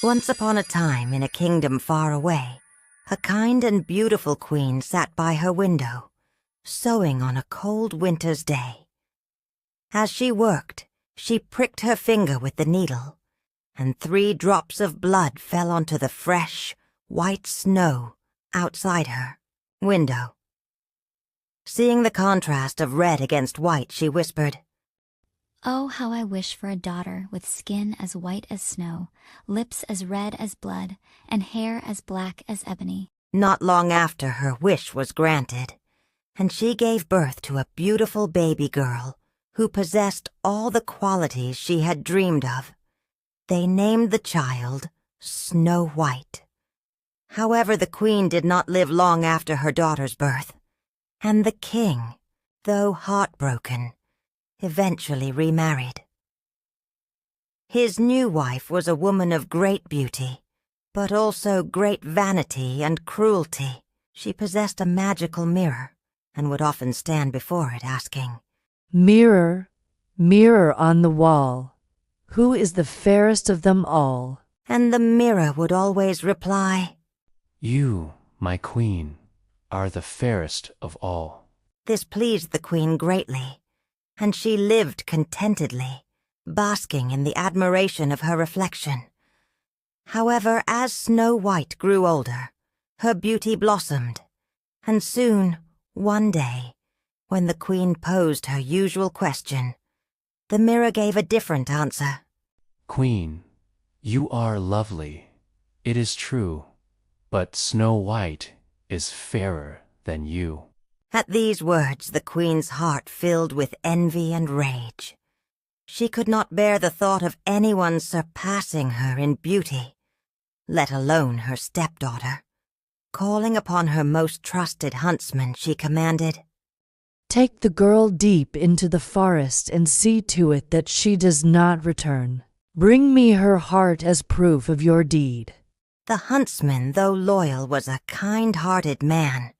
Once upon a time, in a kingdom far away, a kind and beautiful queen sat by her window, sewing on a cold winter's day. As she worked, she pricked her finger with the needle, and 3 drops of blood fell onto the fresh, white snow outside her window. Seeing the contrast of red against white, she whispered, "Oh, how I wish for a daughter with skin as white as snow, lips as red as blood, and hair as black as ebony." Not long after, her wish was granted, and she gave birth to a beautiful baby girl who possessed all the qualities she had dreamed of. They named the child Snow White. However, the queen did not live long after her daughter's birth, and the king, though heartbroken, eventually remarried. His new wife was a woman of great beauty, but also great vanity and cruelty. She possessed a magical mirror and would often stand before it asking, "Mirror, mirror on the wall, who is the fairest of them all?" And the mirror would always reply, "You, my queen, are the fairest of all." This pleased the queen greatly, and she lived contentedly, basking in the admiration of her reflection. However, as Snow White grew older, her beauty blossomed, and soon, one day, when the queen posed her usual question, the mirror gave a different answer. "Queen, you are lovely, it is true, but Snow White is fairer than you." At these words, the queen's heart filled with envy and rage. She could not bear the thought of anyone surpassing her in beauty, let alone her stepdaughter. Calling upon her most trusted huntsman, she commanded, "Take the girl deep into the forest and see to it that she does not return. Bring me her heart as proof of your deed." The huntsman, though loyal, was a kind-hearted man,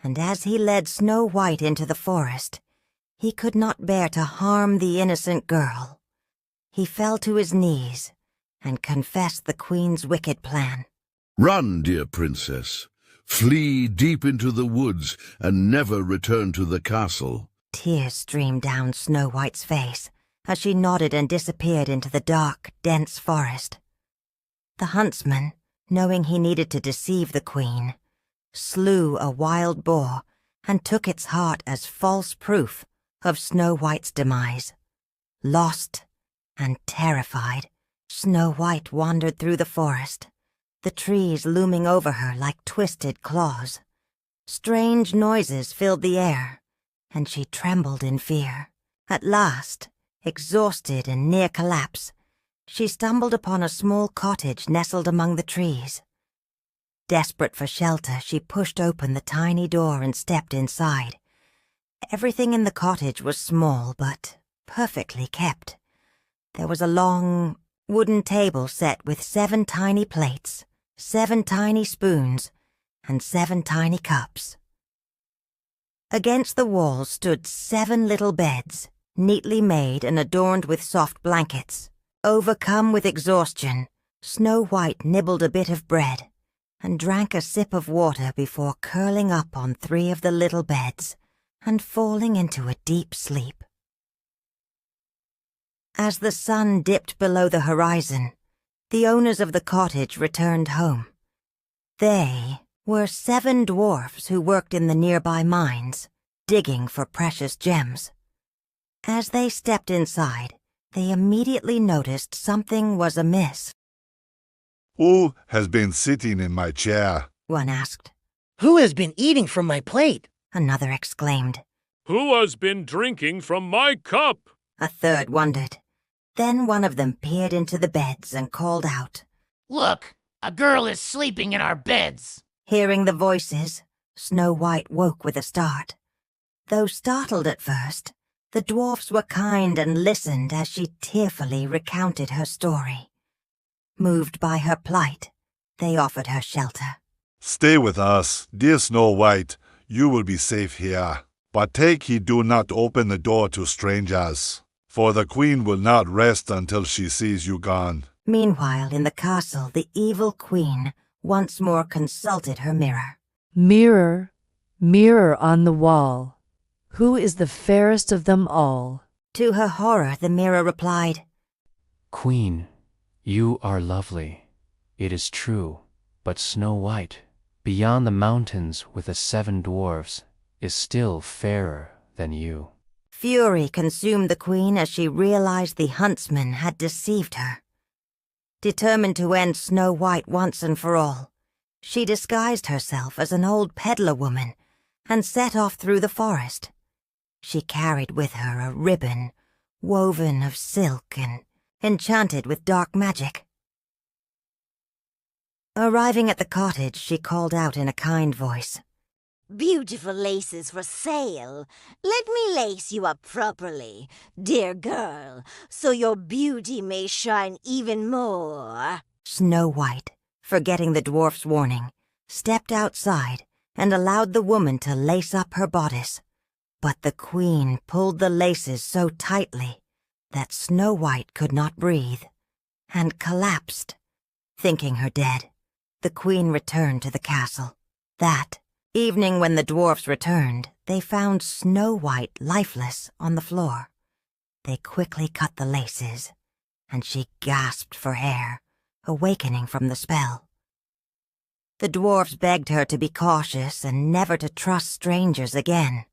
and as he led Snow White into the forest, he could not bear to harm the innocent girl. He fell to his knees and confessed the queen's wicked plan. "Run, dear princess. Flee deep into the woods and never return to the castle." Tears streamed down Snow White's face as she nodded and disappeared into the dark, dense forest. The huntsman, knowing he needed to deceive the queen, slew a wild boar and took its heart as false proof of Snow White's demise. Lost and terrified, Snow White wandered through the forest, the trees looming over her like twisted claws. Strange noises filled the air, and she trembled in fear. At last, exhausted and near collapse, she stumbled upon a small cottage nestled among the trees. Desperate for shelter, she pushed open the tiny door and stepped inside. Everything in the cottage was small, but perfectly kept. There was a long, wooden table set with 7 tiny plates, 7 tiny spoons, and 7 tiny cups. Against the wall stood 7 little beds, neatly made and adorned with soft blankets. Overcome with exhaustion, Snow White nibbled a bit of bread and drank a sip of water before curling up on 3 of the little beds and falling into a deep sleep. As the sun dipped below the horizon, the owners of the cottage returned home. They were 7 dwarfs who worked in the nearby mines, digging for precious gems. As they stepped inside, they immediately noticed something was amiss. "Who has been sitting in my chair?" One asked. "Who has been eating from my plate?" Another exclaimed. "Who has been drinking from my cup?" A third wondered. Then one of them peered into the beds and called out, "Look, a girl is sleeping in our beds." Hearing the voices, Snow White woke with a start. Though startled at first, the dwarfs were kind and listened as she tearfully recounted her story. Moved by her plight, they offered her shelter. "Stay with us, dear Snow White. You will be safe here. But take heed, do not open the door to strangers, for the queen will not rest until she sees you gone." Meanwhile, in the castle, the evil queen once more consulted her mirror. Mirror, mirror on the wall, who is the fairest of them all? To her horror, the mirror replied, Queen, you are lovely, it is true, but Snow White, beyond the mountains with the 7 dwarfs, is still fairer than you. Fury consumed the queen as she realized the huntsman had deceived her. Determined to end Snow White once and for all, she disguised herself as an old peddler woman and set off through the forest. She carried with her a ribbon woven of silk and enchanted with dark magic. Arriving at the cottage, she called out in a kind voice, Beautiful laces for sale. Let me lace you up properly, dear girl, so your beauty may shine even more. Snow White, forgetting the dwarf's warning, stepped outside and allowed the woman to lace up her bodice. But the queen pulled the laces so tightly that Snow White could not breathe, and collapsed. Thinking her dead, the queen returned to the castle. That evening, when the dwarfs returned, they found Snow White lifeless on the floor. They quickly cut the laces, and she gasped for air, awakening from the spell. The dwarfs begged her to be cautious and never to trust strangers again.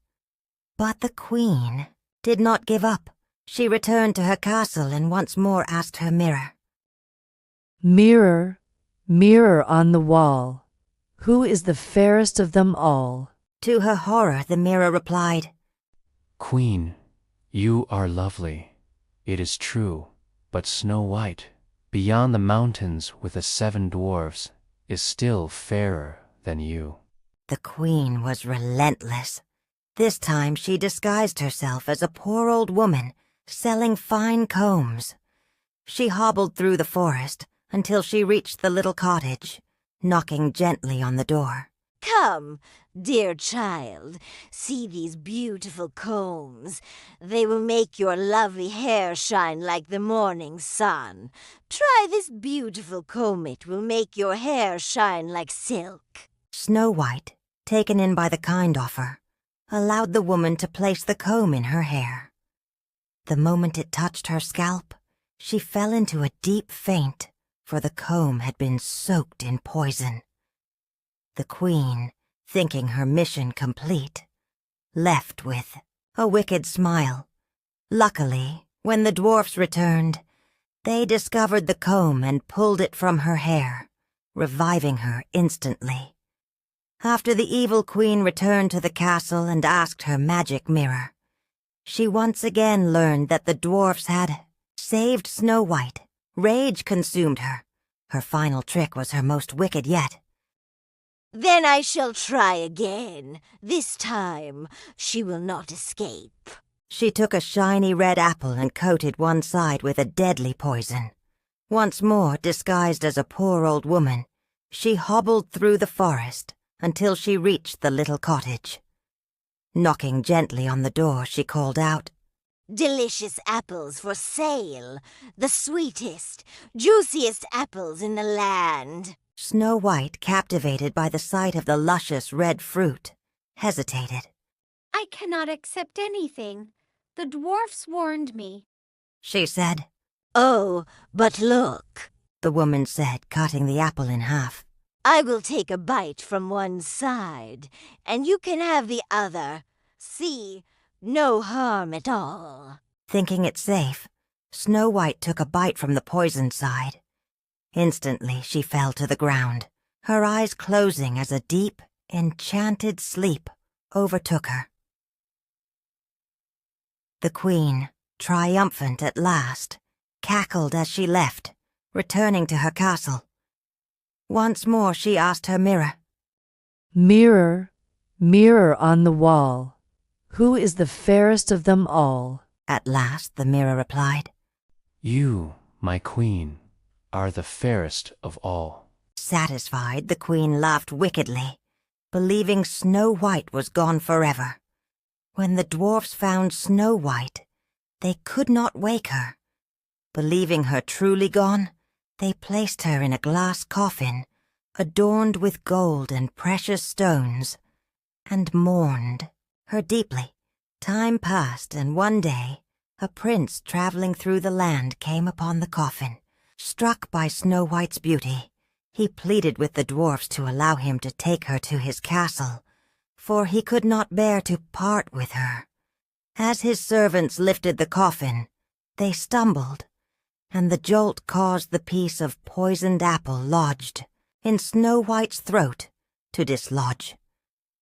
But the queen did not give up. She returned to her castle and once more asked her mirror, Mirror, mirror on the wall, who is the fairest of them all? To her horror, the mirror replied, Queen, you are lovely, it is true, but Snow White, beyond the mountains with the 7 dwarfs, is still fairer than you. The queen was relentless. This time she disguised herself as a poor old woman selling fine combs. She hobbled through the forest until she reached the little cottage, knocking gently on the door. Come, dear child, see these beautiful combs. They will make your lovely hair shine like the morning sun. Try this beautiful comb, it will make your hair shine like silk. Snow White, taken in by the kind offer, allowed the woman to place the comb in her hair. The moment it touched her scalp, she fell into a deep faint, for the comb had been soaked in poison. The queen, thinking her mission complete, left with a wicked smile. Luckily, when the dwarfs returned, they discovered the comb and pulled it from her hair, reviving her instantly. After the evil queen returned to the castle and asked her magic mirror, she once again learned that the dwarfs had saved Snow White. Rage consumed her. Her final trick was her most wicked yet. Then I shall try again. This time she will not escape. She took a shiny red apple and coated one side with a deadly poison. Once more, disguised as a poor old woman, she hobbled through the forest until she reached the little cottage. Knocking gently on the door, she called out, Delicious apples for sale. The sweetest, juiciest apples in the land. Snow White, captivated by the sight of the luscious red fruit, hesitated. I cannot accept anything. The dwarfs warned me, she said. Oh, but look, the woman said, cutting the apple in half. I will take a bite from one side, and you can have the other. See, no harm at all. Thinking it safe, Snow White took a bite from the poisoned side. Instantly she fell to the ground, her eyes closing as a deep, enchanted sleep overtook her. The queen, triumphant at last, cackled as she left, returning to her castle. Once more she asked her mirror, Mirror, mirror on the wall, who is the fairest of them all? At last the mirror replied, You, my queen, are the fairest of all. Satisfied, the queen laughed wickedly, believing Snow White was gone forever. When the dwarfs found Snow White, they could not wake her. Believing her truly gone, They placed her in a glass coffin, adorned with gold and precious stones, and mourned her deeply. Time passed, and one day a prince traveling through the land came upon the coffin. Struck by Snow White's beauty, he pleaded with the dwarfs to allow him to take her to his castle, for he could not bear to part with her. As his servants lifted the coffin, they stumbled, and the jolt caused the piece of poisoned apple lodged in Snow White's throat to dislodge.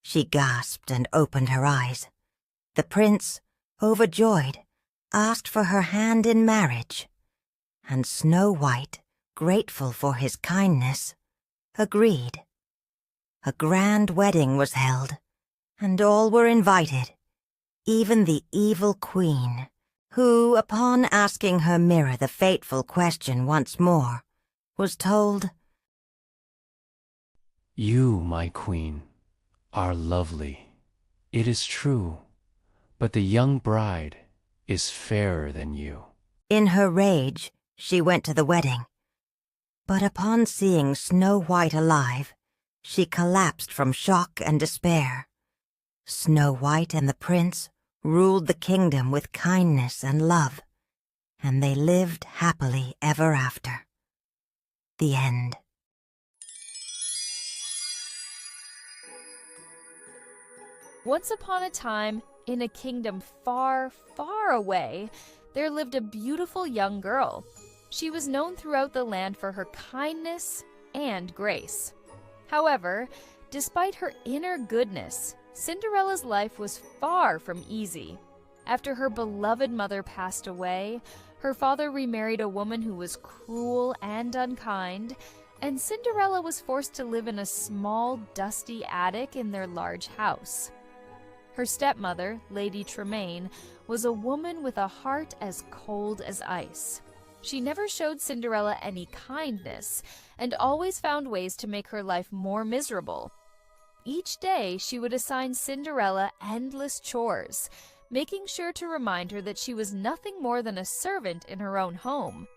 She gasped and opened her eyes. The prince, overjoyed, asked for her hand in marriage, and Snow White, grateful for his kindness, agreed. A grand wedding was held, and all were invited, even the evil queen, who, upon asking her mirror the fateful question once more, was told, "You, my queen, are lovely. It is true, but the young bride is fairer than you." In her rage, she went to the wedding, but upon seeing Snow White alive, she collapsed from shock and despair. Snow White and the prince ruled the kingdom with kindness and love, and they lived happily ever after. The end. Once upon a time, in a kingdom far, far away, there lived a beautiful young girl. She was known throughout the land for her kindness and grace. However, despite her inner goodness, Cinderella's life was far from easy. After her beloved mother passed away, her father remarried a woman who was cruel and unkind, and Cinderella was forced to live in a small, dusty attic in their large house. Her stepmother, Lady Tremaine, was a woman with a heart as cold as ice. She never showed Cinderella any kindness, and always found ways to make her life more miserable. Each day, she would assign Cinderella endless chores, making sure to remind her that she was nothing more than a servant in her own home.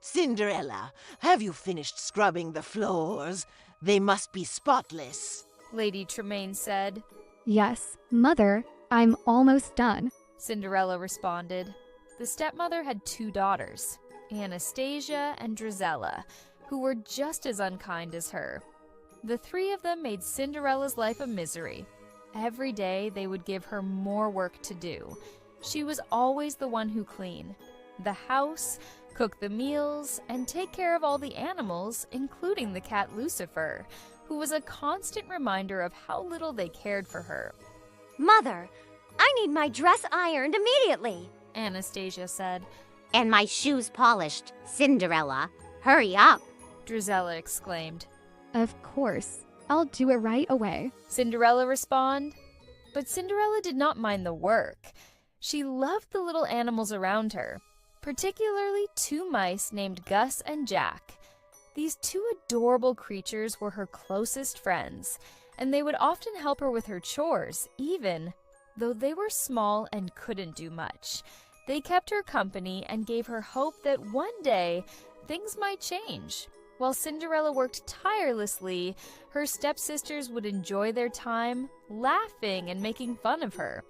"Cinderella, have you finished scrubbing the floors? They must be spotless," Lady Tremaine said. "Yes, Mother, I'm almost done," Cinderella responded. The stepmother had 2 daughters, Anastasia and Drizella, who were just as unkind as her. The 3 of them made Cinderella's life a misery. Every day they would give her more work to do. She was always the one who cleaned the house, cook the meals, and take care of all the animals, including the cat Lucifer, who was a constant reminder of how little they cared for her. Mother, I need my dress ironed immediately, Anastasia said. "And my shoes polished, Cinderella. Hurry up," Drizella exclaimed. "Of course. I'll do it right away," Cinderella responded. But Cinderella did not mind the work. She loved the little animals around her, particularly 2 mice named Gus and Jack. These 2 adorable creatures were her closest friends, and they would often help her with her chores, even though they were small and couldn't do much. They kept her company and gave her hope that one day things might change. While Cinderella worked tirelessly, her stepsisters would enjoy their time, laughing and making fun of her.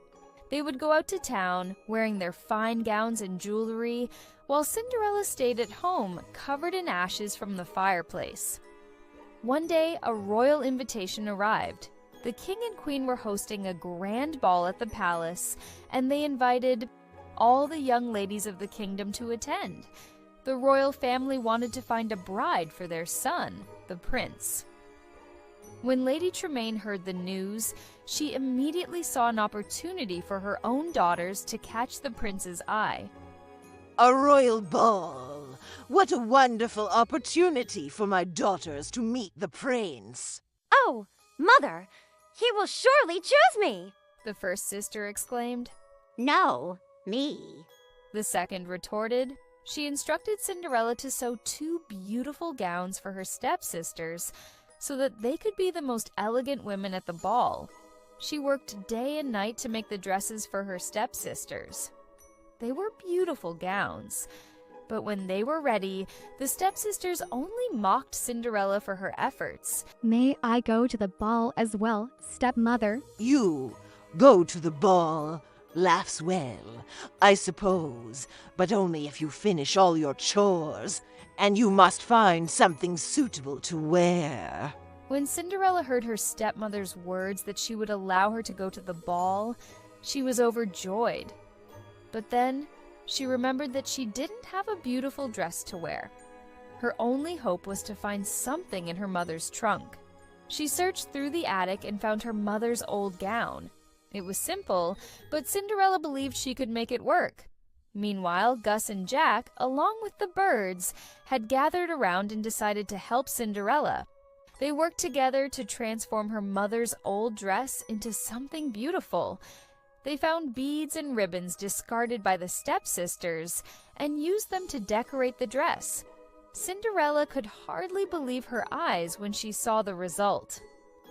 They would go out to town, wearing their fine gowns and jewelry, while Cinderella stayed at home, covered in ashes from the fireplace. One day, a royal invitation arrived. The king and queen were hosting a grand ball at the palace, and they invited all the young ladies of the kingdom to attend. The royal family wanted to find a bride for their son, the prince. When Lady Tremaine heard the news, she immediately saw an opportunity for her own daughters to catch the prince's eye. "A royal ball! What a wonderful opportunity for my daughters to meet the prince!" "Oh, Mother, he will surely choose me!" the first sister exclaimed. "No, me," the second retorted. She instructed Cinderella to sew 2 beautiful gowns for her stepsisters so that they could be the most elegant women at the ball. She worked day and night to make the dresses for her stepsisters. They were beautiful gowns. But when they were ready, the stepsisters only mocked Cinderella for her efforts. May I go to the ball as well, stepmother? You go to the ball. Laughs well, I suppose, but only if you finish all your chores, and you must find something suitable to wear. When Cinderella heard her stepmother's words that she would allow her to go to the ball, she was overjoyed. But then she remembered that she didn't have a beautiful dress to wear. Her only hope was to find something in her mother's trunk. She searched through the attic and found her mother's old gown. It was simple, but Cinderella believed she could make it work. Meanwhile, Gus and Jack, along with the birds, had gathered around and decided to help Cinderella. They worked together to transform her mother's old dress into something beautiful. They found beads and ribbons discarded by the stepsisters and used them to decorate the dress. Cinderella could hardly believe her eyes when she saw the result.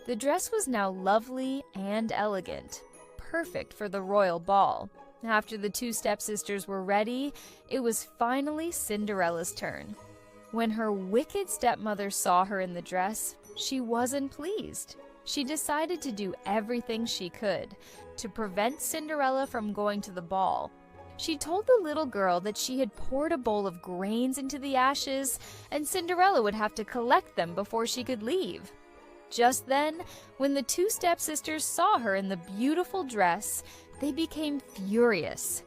The dress was now lovely and elegant, perfect for the royal ball. After the two stepsisters were ready, it was finally Cinderella's turn. When her wicked stepmother saw her in the dress, she wasn't pleased. She decided to do everything she could to prevent Cinderella from going to the ball. She told the little girl that she had poured a bowl of grains into the ashes, and Cinderella would have to collect them before she could leave. Just then, when the two stepsisters saw her in the beautiful dress, they became furious.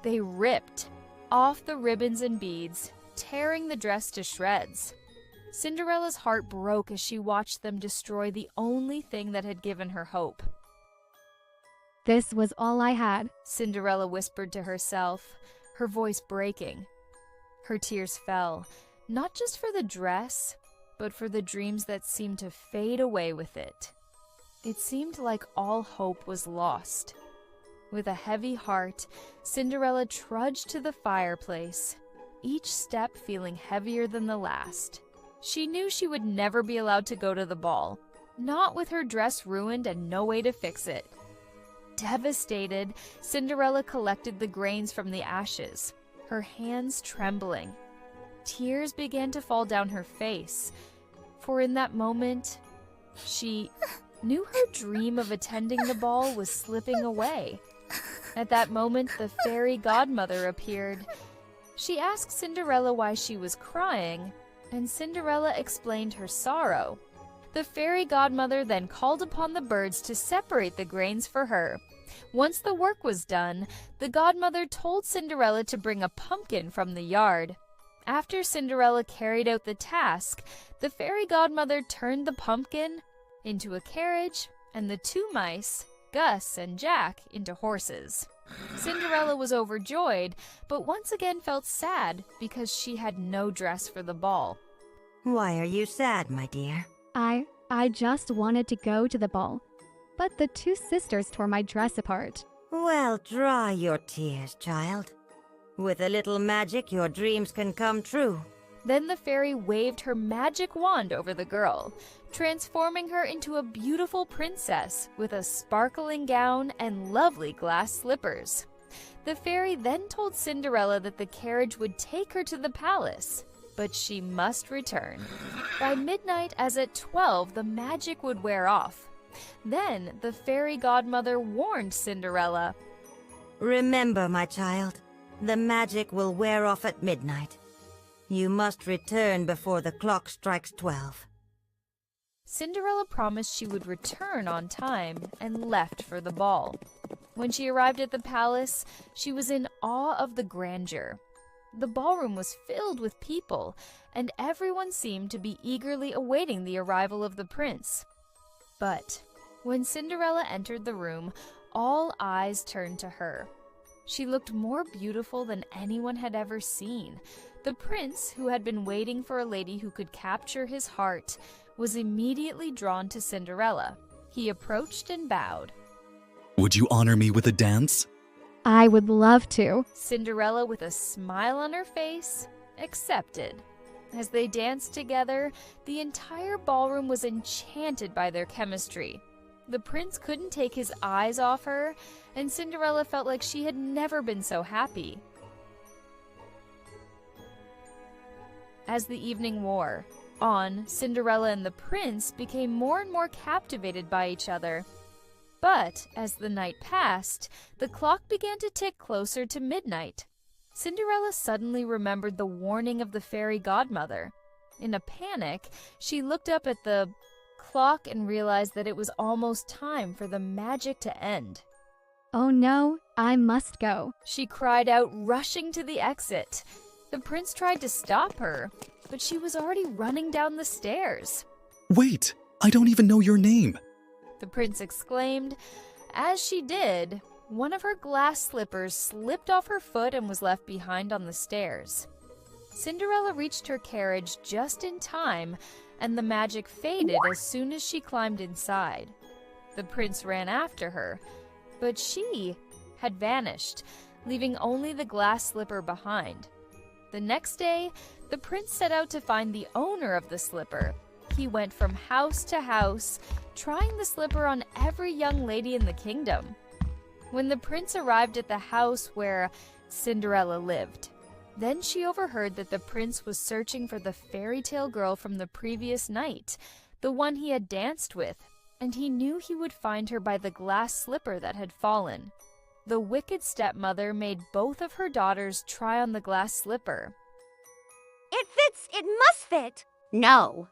They ripped off the ribbons and beads, tearing the dress to shreds. Cinderella's heart broke as she watched them destroy the only thing that had given her hope. This was all I had, Cinderella whispered to herself, her voice breaking. Her tears fell, not just for the dress, but for the dreams that seemed to fade away with it. It seemed like all hope was lost. With a heavy heart, Cinderella trudged to the fireplace, each step feeling heavier than the last. She knew she would never be allowed to go to the ball, not with her dress ruined and no way to fix it. Devastated, Cinderella collected the grains from the ashes, her hands trembling. Tears began to fall down her face, for in that moment, she knew her dream of attending the ball was slipping away. At that moment, the fairy godmother appeared. She asked Cinderella why she was crying, and Cinderella explained her sorrow. The fairy godmother then called upon the birds to separate the grains for her. Once the work was done, the godmother told Cinderella to bring a pumpkin from the yard. After Cinderella carried out the task, the fairy godmother turned the pumpkin into a carriage and the two mice, Gus and Jack, into horses. Cinderella was overjoyed, but once again felt sad because she had no dress for the ball. Why are you sad, my dear? I just wanted to go to the ball, but the two sisters tore my dress apart. Well, dry your tears, child. With a little magic, your dreams can come true. Then the fairy waved her magic wand over the girl, transforming her into a beautiful princess with a sparkling gown and lovely glass slippers. The fairy then told Cinderella that the carriage would take her to the palace, but she must return. By midnight, as at 12, the magic would wear off. Then the fairy godmother warned Cinderella. Remember, my child, the magic will wear off at midnight. You must return before the clock strikes 12. Cinderella promised she would return on time and left for the ball. When she arrived at the palace, she was in awe of the grandeur. The ballroom was filled with people, and everyone seemed to be eagerly awaiting the arrival of the prince. But when Cinderella entered the room, all eyes turned to her. She looked more beautiful than anyone had ever seen. The prince, who had been waiting for a lady who could capture his heart, was immediately drawn to Cinderella. He approached and bowed. Would you honor me with a dance? I would love to. Cinderella, with a smile on her face, accepted. As they danced together, the entire ballroom was enchanted by their chemistry. The prince couldn't take his eyes off her, and Cinderella felt like she had never been so happy. As the evening wore on, Cinderella and the prince became more and more captivated by each other. But as the night passed, the clock began to tick closer to midnight. Cinderella suddenly remembered the warning of the fairy godmother. In a panic, she looked up at the clock and realized that it was almost time for the magic to end. Oh no, I must go, she cried out, rushing to the exit. The prince tried to stop her, but she was already running down the stairs. Wait, I don't even know your name, the prince exclaimed. As she did, one of her glass slippers slipped off her foot and was left behind on the stairs. Cinderella reached her carriage just in time, and the magic faded as soon as she climbed inside. The prince ran after her, but she had vanished, leaving only the glass slipper behind. The next day, the prince set out to find the owner of the slipper. He went from house to house, trying the slipper on every young lady in the kingdom. When the prince arrived at the house where Cinderella lived, then she overheard that the prince was searching for the fairy tale girl from the previous night, the one he had danced with, and he knew he would find her by the glass slipper that had fallen. The wicked stepmother made both of her daughters try on the glass slipper. It fits! It must fit! No.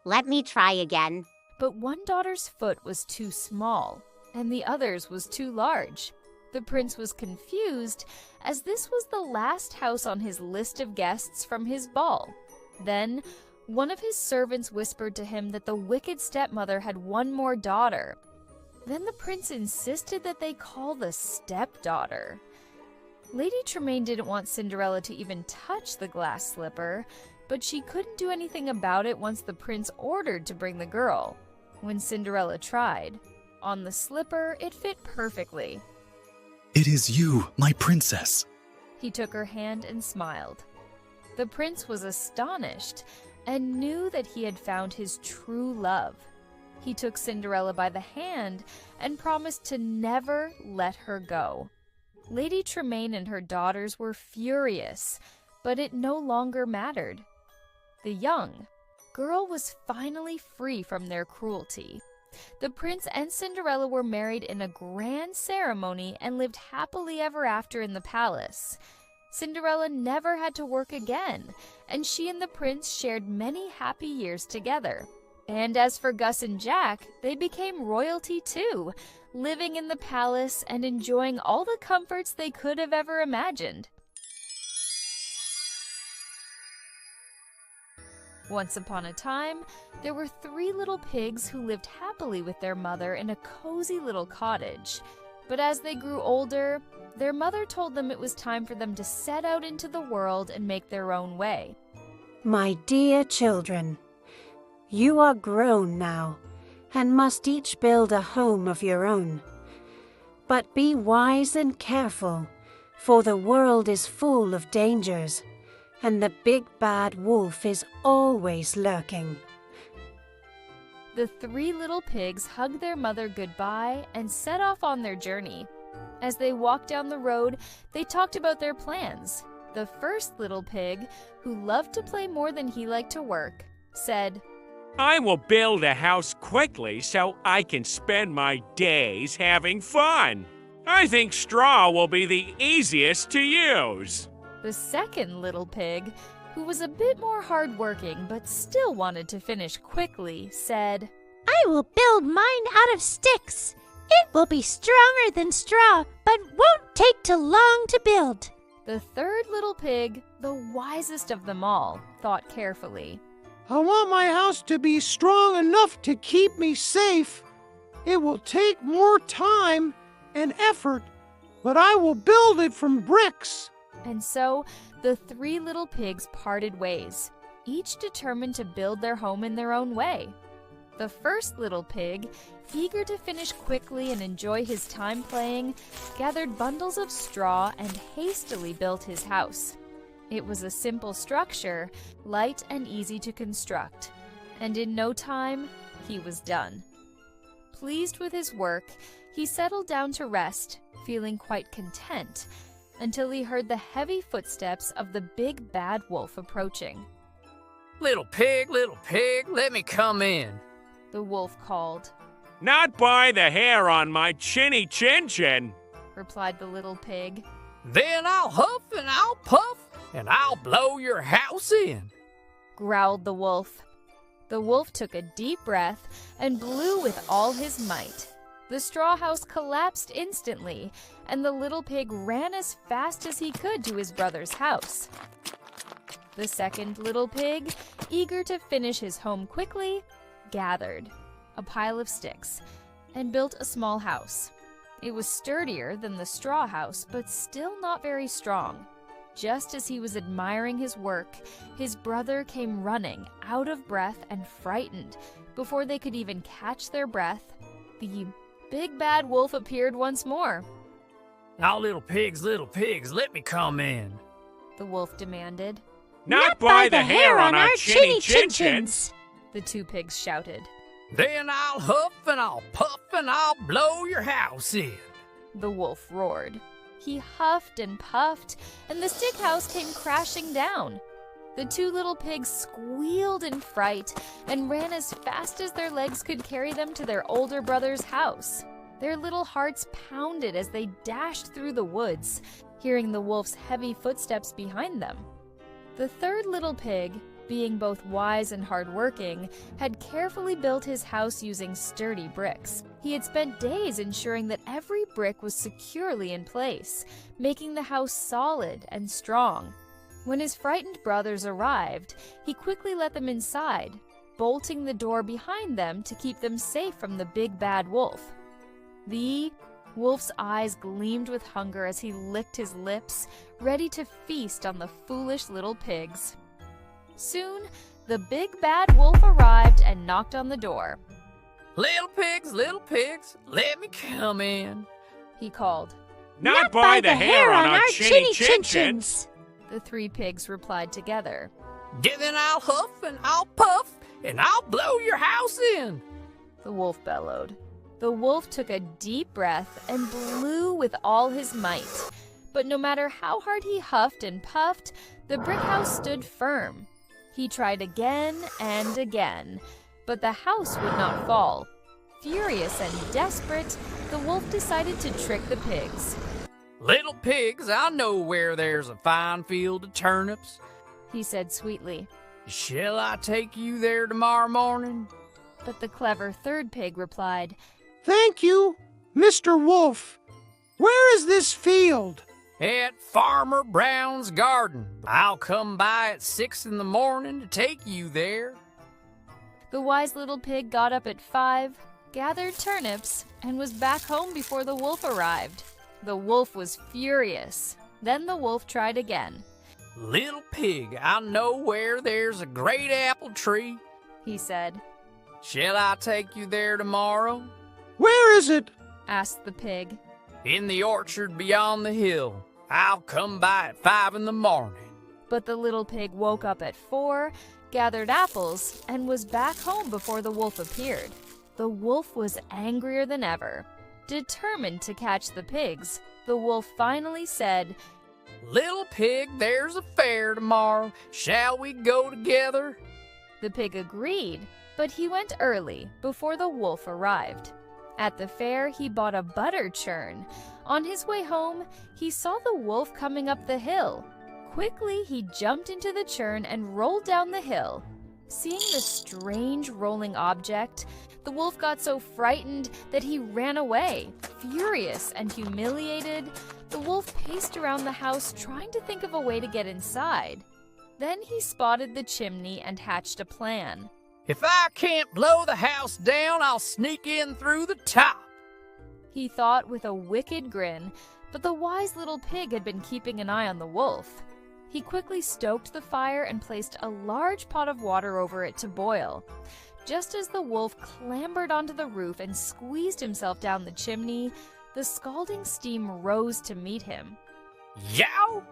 Let me try again. But one daughter's foot was too small, and the other's was too large. The prince was confused, as this was the last house on his list of guests from his ball. Then, one of his servants whispered to him that the wicked stepmother had one more daughter. Then the prince insisted that they call the stepdaughter. Lady Tremaine didn't want Cinderella to even touch the glass slipper, but she couldn't do anything about it once the prince ordered to bring the girl. When Cinderella tried, on the slipper it fit perfectly. It is you, my princess. He took her hand and smiled. The prince was astonished and knew that he had found his true love. He took Cinderella by the hand and promised to never let her go. Lady Tremaine and her daughters were furious, but it no longer mattered. The young girl was finally free from their cruelty. The prince and Cinderella were married in a grand ceremony and lived happily ever after in the palace. Cinderella never had to work again, and she and the prince shared many happy years together. And as for Gus and Jack, they became royalty too, living in the palace and enjoying all the comforts they could have ever imagined. Once upon a time, there were 3 little pigs who lived happily with their mother in a cozy little cottage. But as they grew older, their mother told them it was time for them to set out into the world and make their own way. My dear children, you are grown now, and must each build a home of your own. But be wise and careful, for the world is full of dangers, and the big bad wolf is always lurking. The 3 little pigs hugged their mother goodbye and set off on their journey. As they walked down the road, they talked about their plans. The first little pig, who loved to play more than he liked to work, said, I will build a house quickly so I can spend my days having fun. I think straw will be the easiest to use. The second little pig, who was a bit more hardworking but still wanted to finish quickly, said, I will build mine out of sticks. It will be stronger than straw, but won't take too long to build. The third little pig, the wisest of them all, thought carefully. I want my house to be strong enough to keep me safe. It will take more time and effort, but I will build it from bricks. And so the 3 little pigs parted ways, each determined to build their home in their own way. The first little pig, eager to finish quickly and enjoy his time playing, gathered bundles of straw and hastily built his house. It was a simple structure, light and easy to construct, and in no time, he was done. Pleased with his work, he settled down to rest, feeling quite content, until he heard the heavy footsteps of the big bad wolf approaching. Little pig, let me come in. The wolf called. Not by the hair on my chinny chin chin, replied the little pig. Then I'll huff and I'll puff and I'll blow your house in, growled the wolf. The wolf took a deep breath and blew with all his might. The straw house collapsed instantly, and the little pig ran as fast as he could to his brother's house. The second little pig, eager to finish his home quickly, gathered a pile of sticks and built a small house. It was sturdier than the straw house, but still not very strong. Just as he was admiring his work, his brother came running, out of breath and frightened. Before they could even catch their breath, the big bad wolf appeared once more. Now, little pigs, let me come in, the wolf demanded. Not by the hair on our chinny chin chins, the two pigs shouted. Then I'll huff and I'll puff and I'll blow your house in, the wolf roared. He huffed and puffed, and the stick house came crashing down. The two little pigs squealed in fright and ran as fast as their legs could carry them to their older brother's house. Their little hearts pounded as they dashed through the woods, hearing the wolf's heavy footsteps behind them. The third little pig, being both wise and hard-working, had carefully built his house using sturdy bricks. He had spent days ensuring that every brick was securely in place, making the house solid and strong. When his frightened brothers arrived, he quickly let them inside, bolting the door behind them to keep them safe from the big bad wolf. The wolf's eyes gleamed with hunger as he licked his lips, ready to feast on the foolish little pigs. Soon, the big bad wolf arrived and knocked on the door. Little pigs, let me come in, he called. Not by the hair on our chinny chin chins, the three pigs replied together. Then I'll huff and I'll puff and I'll blow your house in, the wolf bellowed. The wolf took a deep breath and blew with all his might. But no matter how hard he huffed and puffed, the brick house stood firm. He tried again and again, but the house would not fall. Furious and desperate, the wolf decided to trick the pigs. Little pigs, I know where there's a fine field of turnips, he said sweetly. Shall I take you there tomorrow morning? But the clever third pig replied, Thank you, Mr. Wolf. Where is this field? At Farmer Brown's garden. I'll come by at 6 in the morning to take you there. The wise little pig got up at 5, gathered turnips, and was back home before the wolf arrived. The wolf was furious. Then the wolf tried again. Little pig, I know where there's a great apple tree, he said. Shall I take you there tomorrow? Where is it? asked the pig. In the orchard beyond the hill. I'll come by at 5 in the morning. But the little pig woke up at 4, gathered apples, and was back home before the wolf appeared. The wolf was angrier than ever. Determined to catch the pigs, the wolf finally said, Little pig, there's a fair tomorrow. Shall we go together? The pig agreed, but he went early, before the wolf arrived. At the fair, he bought a butter churn. On his way home, he saw the wolf coming up the hill. Quickly, he jumped into the churn and rolled down the hill. Seeing the strange rolling object, the wolf got so frightened that he ran away. Furious and humiliated, the wolf paced around the house trying to think of a way to get inside. Then he spotted the chimney and hatched a plan. If I can't blow the house down, I'll sneak in through the top, he thought with a wicked grin, but the wise little pig had been keeping an eye on the wolf. He quickly stoked the fire and placed a large pot of water over it to boil. Just as the wolf clambered onto the roof and squeezed himself down the chimney, the scalding steam rose to meet him. Yow!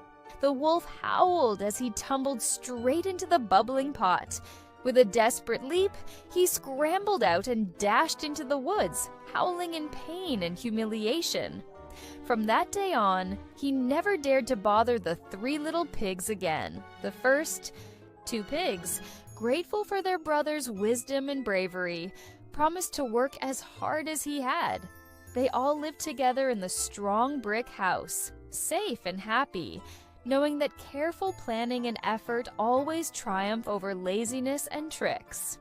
The wolf howled as he tumbled straight into the bubbling pot. With a desperate leap, he scrambled out and dashed into the woods, howling in pain and humiliation. From that day on, he never dared to bother the three little pigs again. The first 2 pigs grateful for their brother's wisdom and bravery, promised to work as hard as he had. They all lived together in the strong brick house, safe and happy, knowing that careful planning and effort always triumph over laziness and tricks.